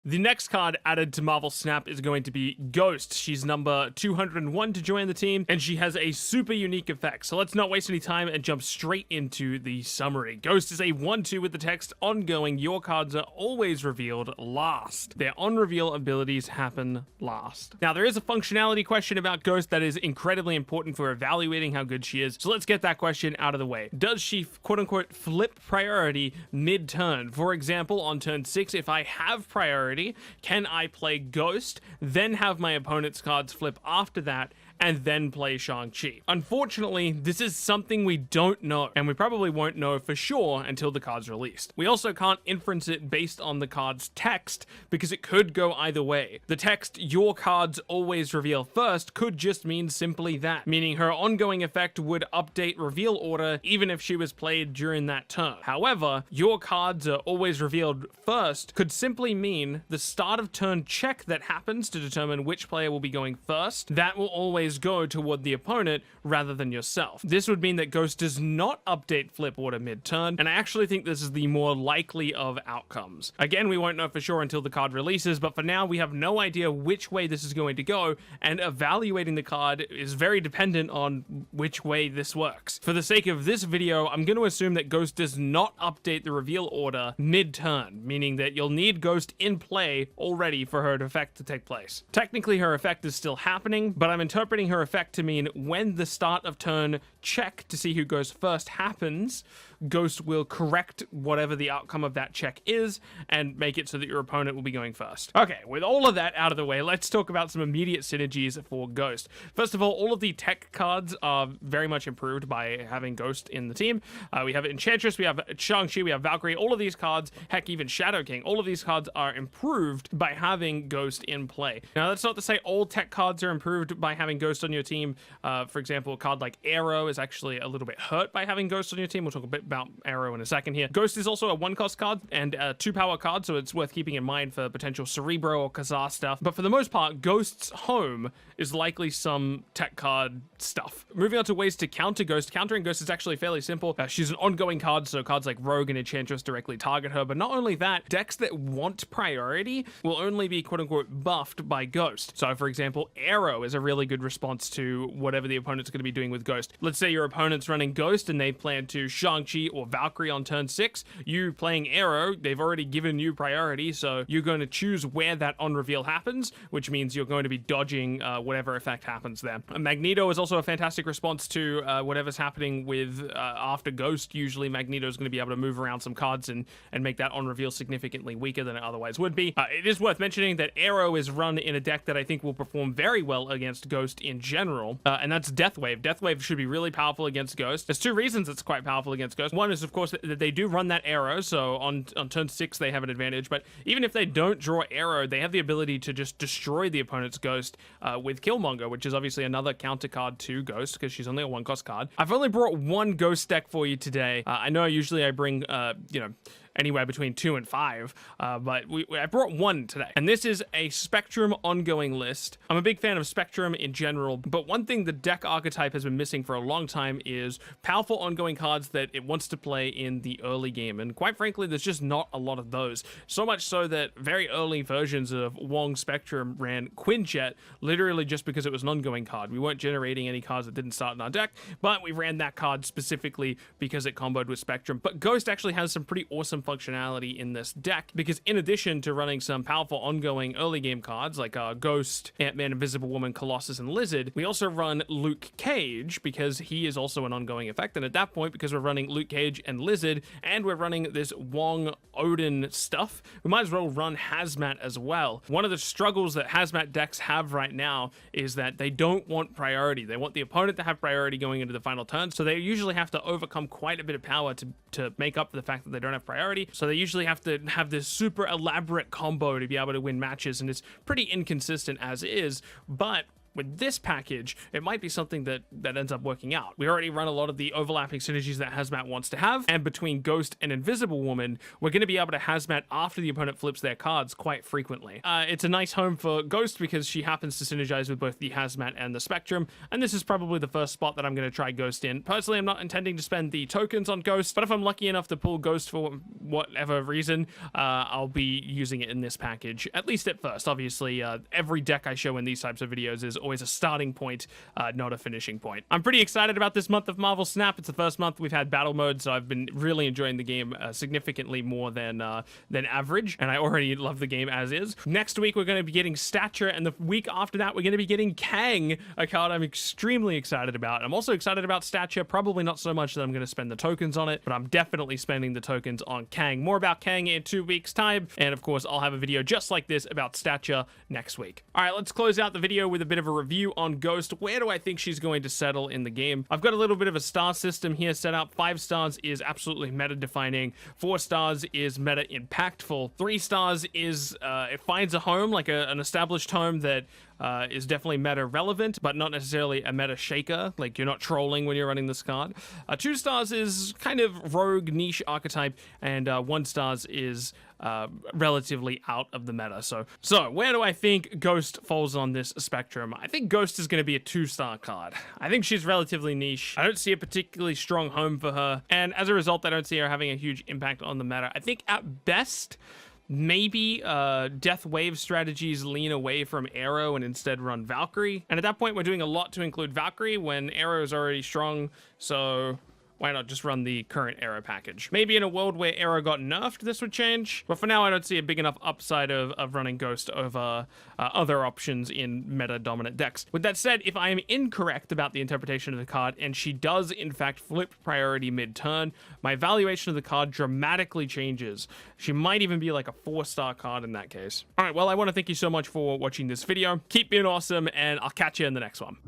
The next card added to Marvel Snap is going to be Ghost. She's number 201 to join the team, and she has a super unique effect. So let's not waste any time and jump straight into the summary. Ghost is a 1/2 with the text ongoing. Your cards are always revealed last. Their on-reveal abilities happen last. Now, there is a functionality question about Ghost that is incredibly important for evaluating how good she is. So let's get that question out of the way. Does she, quote-unquote, flip priority mid-turn? For example, on turn 6, if I have priority, can I play Ghost, then have my opponent's cards flip after that, and then play Shang-Chi? Unfortunately, this is something we don't know, and we probably won't know for sure until the card's released. We also can't inference it based on the card's text, because it could go either way. The text, your cards always reveal first, could just mean simply that, meaning her ongoing effect would update reveal order even if she was played during that turn. However, your cards are always revealed first could simply mean the start of turn check that happens to determine which player will be going first, that will always go toward the opponent rather than yourself. This would mean that Ghost does not update flip order mid-turn, and I actually think this is the more likely of outcomes. Again, we won't know for sure until the card releases, but for now we have no idea which way this is going to go, and evaluating the card is very dependent on which way this works. For the sake of this video, I'm going to assume that Ghost does not update the reveal order mid-turn, meaning that you'll need Ghost in play already for her effect to take place. Technically, her effect is still happening, but I'm interpreting her effect to mean when the start of turn check to see who goes first happens, Ghost will correct whatever the outcome of that check is and make it so that your opponent will be going first. Okay, with all of that out of the way, let's talk about some immediate synergies for Ghost. First of all of the tech cards are very much improved by having Ghost in the team. We have Enchantress, we have Shang-Chi, we have Valkyrie. All of these cards, heck, even Shadow King, all of these cards are improved by having Ghost in play. Now, that's not to say all tech cards are improved by having Ghost on your team. For example, a card like Arrow is actually a little bit hurt by having Ghost on your team. We'll talk a bit about Arrow in a second here. Ghost is also a 1-cost card and a 2-power card, so it's worth keeping in mind for potential Cerebro or Kazar stuff. But for the most part, Ghost's home is likely some tech card stuff. Moving on to ways to counter Ghost. Countering Ghost is actually fairly simple. She's an ongoing card, so cards like Rogue and Enchantress directly target her. But not only that, decks that want priority will only be quote-unquote buffed by Ghost. So for example, Arrow is a really good response to whatever the opponent's going to be doing with Ghost. Let's say your opponent's running Ghost and they plan to Shang-Chi or Valkyrie on turn 6. You playing Arrow, they've already given you priority, so you're going to choose where that on-reveal happens, which means you're going to be dodging whatever effect happens there. Magneto is also a fantastic response to whatever's happening with after Ghost. Usually Magneto is going to be able to move around some cards and make that on-reveal significantly weaker than it otherwise would be. It is worth mentioning that Arrow is run in a deck that I think will perform very well against Ghost in general, and that's Deathwave. Deathwave should be really powerful against Ghost. There's two reasons it's quite powerful against Ghost. One is, of course, that they do run that Arrow, so on turn 6 they have an advantage, but even if they don't draw Arrow, they have the ability to just destroy the opponent's Ghost with Killmonger, which is obviously another counter card to Ghost, because she's only a 1-cost card. I've only brought one Ghost deck for you today. I know usually I bring, anywhere between 2 and 5, but I brought one today, and this is a Spectrum ongoing list. I'm a big fan of Spectrum in general, but one thing the deck archetype has been missing for a long time is powerful ongoing cards that it wants to play in the early game, and quite frankly, there's just not a lot of those. So much so that very early versions of Wong Spectrum ran Quinjet, literally just because it was an ongoing card. We weren't generating any cards that didn't start in our deck, but we ran that card specifically because it comboed with Spectrum. But Ghost actually has some pretty awesome functionality in this deck, because in addition to running some powerful ongoing early game cards like Ghost, Ant-Man, Invisible Woman, Colossus, and Lizard, we also run Luke Cage because he is also an ongoing effect. And at that point, because we're running Luke Cage and Lizard, and we're running this Wong Odin stuff, we might as well run Hazmat as well. One of the struggles that Hazmat decks have right now is that they don't want priority. They want the opponent to have priority going into the final turn, so they usually have to overcome quite a bit of power to make up for the fact that they don't have priority. So they usually have to have this super elaborate combo to be able to win matches, and it's pretty inconsistent as is. But with this package, it might be something that ends up working out. We already run a lot of the overlapping synergies that Hazmat wants to have, and between Ghost and Invisible Woman, we're going to be able to Hazmat after the opponent flips their cards quite frequently. It's a nice home for Ghost because she happens to synergize with both the Hazmat and the Spectrum, and this is probably the first spot that I'm going to try Ghost in. Personally, I'm not intending to spend the tokens on Ghost, but if I'm lucky enough to pull Ghost for whatever reason, I'll be using it in this package, at least at first. Obviously, every deck I show in these types of videos is always a starting point, not a finishing point. I'm pretty excited about this month of Marvel Snap. It's the first month we've had battle mode, so I've been really enjoying the game significantly more than average, and I already love the game as is. Next week, we're going to be getting Stature, and the week after that, we're going to be getting Kang, a card I'm extremely excited about. I'm also excited about Stature, probably not so much that I'm going to spend the tokens on it, but I'm definitely spending the tokens on Kang. More about Kang in 2 weeks' time, and of course, I'll have a video just like this about Stature next week. All right, let's close out the video with a bit of a review on Ghost. Where do I think she's going to settle in the game? I've got a little bit of a star system here set up. 5 stars is absolutely meta-defining. 4 stars is meta-impactful. 3 stars is it finds a home, like an established home that is definitely meta relevant, but not necessarily a meta shaker. Like, you're not trolling when you're running this card. 2 stars is kind of rogue niche archetype, and 1 stars is relatively out of the meta. So where do I think Ghost falls on this spectrum? I think Ghost is going to be a 2-star card. I think she's relatively niche. I don't see a particularly strong home for her, and as a result, I don't see her having a huge impact on the meta. I think at best, maybe Death Wave strategies lean away from Arrow and instead run Valkyrie. And at that point, we're doing a lot to include Valkyrie when Arrow is already strong, so why not just run the current Arrow package? Maybe in a world where Arrow got nerfed, this would change. But for now, I don't see a big enough upside of running Ghost over other options in meta-dominant decks. With that said, if I am incorrect about the interpretation of the card, and she does, in fact, flip priority mid-turn, my valuation of the card dramatically changes. She might even be like a 4-star card in that case. All right, well, I want to thank you so much for watching this video. Keep being awesome, and I'll catch you in the next one.